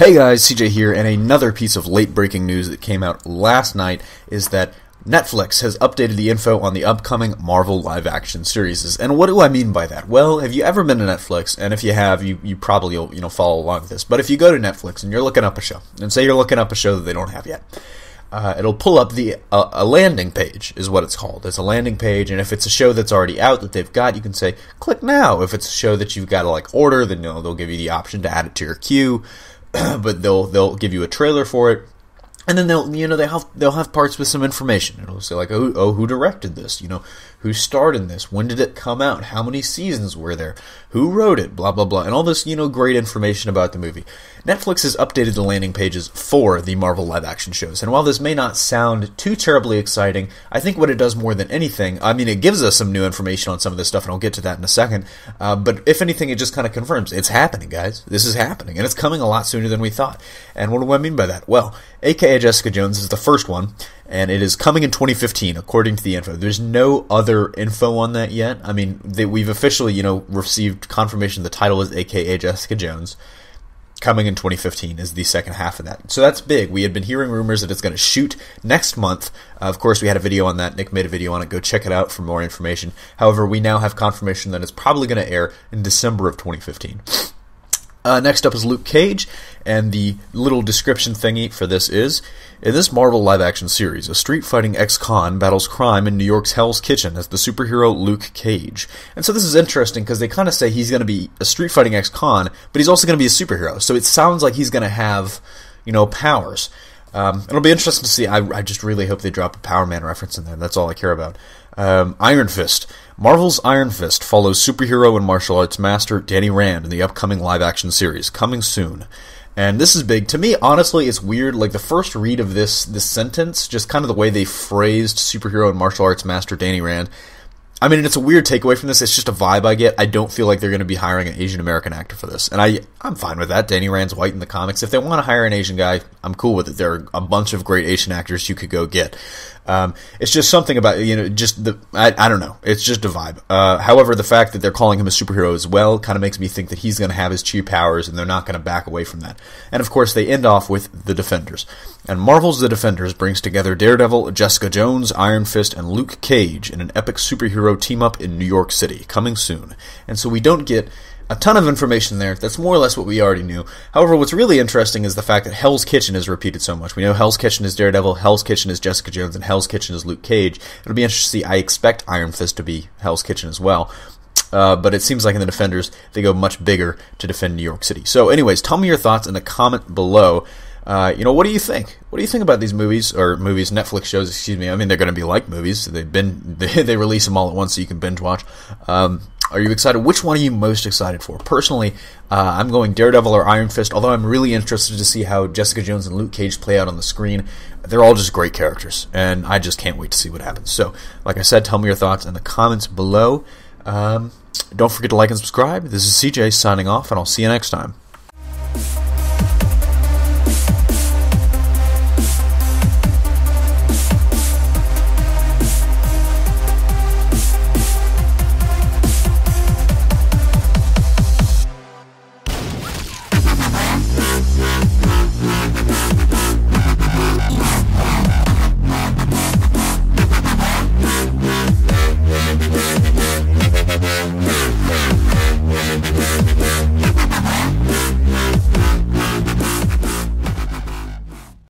Hey guys, CJ here, and another piece of late-breaking news that came out last night is that Netflix has updated the info on the upcoming Marvel live-action series. And what do I mean by that? Well, have you ever been to Netflix? And if you have, you probably will follow along with this. But if you go to Netflix and you're looking up a show, and say you're looking up a show that they don't have yet, it'll pull up a landing page, is what it's called. It's a landing page, and if it's a show that's already out that they've got, you can say, click now. If it's a show that you've got to order, then they'll give you the option to add it to your queue. But they'll give you a trailer for it, and then they'll have parts with some information. It'll say who directed this, who starred in this, when did it come out, how many seasons were there, who wrote it, blah blah blah, and all this great information about the movie. Netflix has updated the landing pages for the Marvel live-action shows, and while this may not sound too terribly exciting, I think what it does more than anything, it gives us some new information on some of this stuff, and I'll get to that in a second, but if anything, it just kind of confirms, it's happening, guys. This is happening, and it's coming a lot sooner than we thought. And what do I mean by that? Well, aka Jessica Jones is the first one, and it is coming in 2015, according to the info. There's no other info on that yet. We've officially, received confirmation the title is aka Jessica Jones. Coming in 2015 is the second half of that. So that's big. We had been hearing rumors that it's going to shoot next month. Of course, we had a video on that. Nick made a video on it. Go check it out for more information. However, we now have confirmation that it's probably going to air in December of 2015. Next up is Luke Cage, and the little description thingy for this is, in this Marvel live-action series, a street-fighting ex-con battles crime in New York's Hell's Kitchen as the superhero Luke Cage. And so this is interesting because they kind of say he's going to be a street-fighting ex-con, but he's also going to be a superhero. So it sounds like he's going to have, powers. It'll be interesting to see. I just really hope they drop a Power Man reference in there. That's all I care about. Iron Fist. Marvel's Iron Fist follows superhero and martial arts master Danny Rand in the upcoming live-action series, coming soon. And this is big. To me, honestly, it's weird. The first read of this sentence, just kind of the way they phrased superhero and martial arts master Danny Rand, it's a weird takeaway from this. It's just a vibe I get. I don't feel like they're going to be hiring an Asian American actor for this. And I'm fine with that. Danny Rand's white in the comics. If they want to hire an Asian guy, I'm cool with it. There are a bunch of great Asian actors you could go get. It's just something about, I don't know. It's just a vibe. However, the fact that they're calling him a superhero as well kind of makes me think that he's going to have his chi powers and they're not going to back away from that. And of course, they end off with The Defenders. And Marvel's The Defenders brings together Daredevil, Jessica Jones, Iron Fist, and Luke Cage in an epic superhero team-up in New York City, coming soon. And so we don't get a ton of information there. That's more or less what we already knew. However, what's really interesting is the fact that Hell's Kitchen is repeated so much. We know Hell's Kitchen is Daredevil, Hell's Kitchen is Jessica Jones, and Hell's Kitchen is Luke Cage. It'll be interesting to see. I expect Iron Fist to be Hell's Kitchen as well. But it seems like in The Defenders, they go much bigger to defend New York City. So anyways, tell me your thoughts in the comment below. What do you think? What do you think about these movies, or Netflix shows, excuse me? They're going to be like movies. They release them all at once so you can binge watch. Are you excited? Which one are you most excited for? Personally, I'm going Daredevil or Iron Fist, although I'm really interested to see how Jessica Jones and Luke Cage play out on the screen. They're all just great characters, and I just can't wait to see what happens. So, like I said, tell me your thoughts in the comments below. Don't forget to like and subscribe. This is CJ signing off, and I'll see you next time.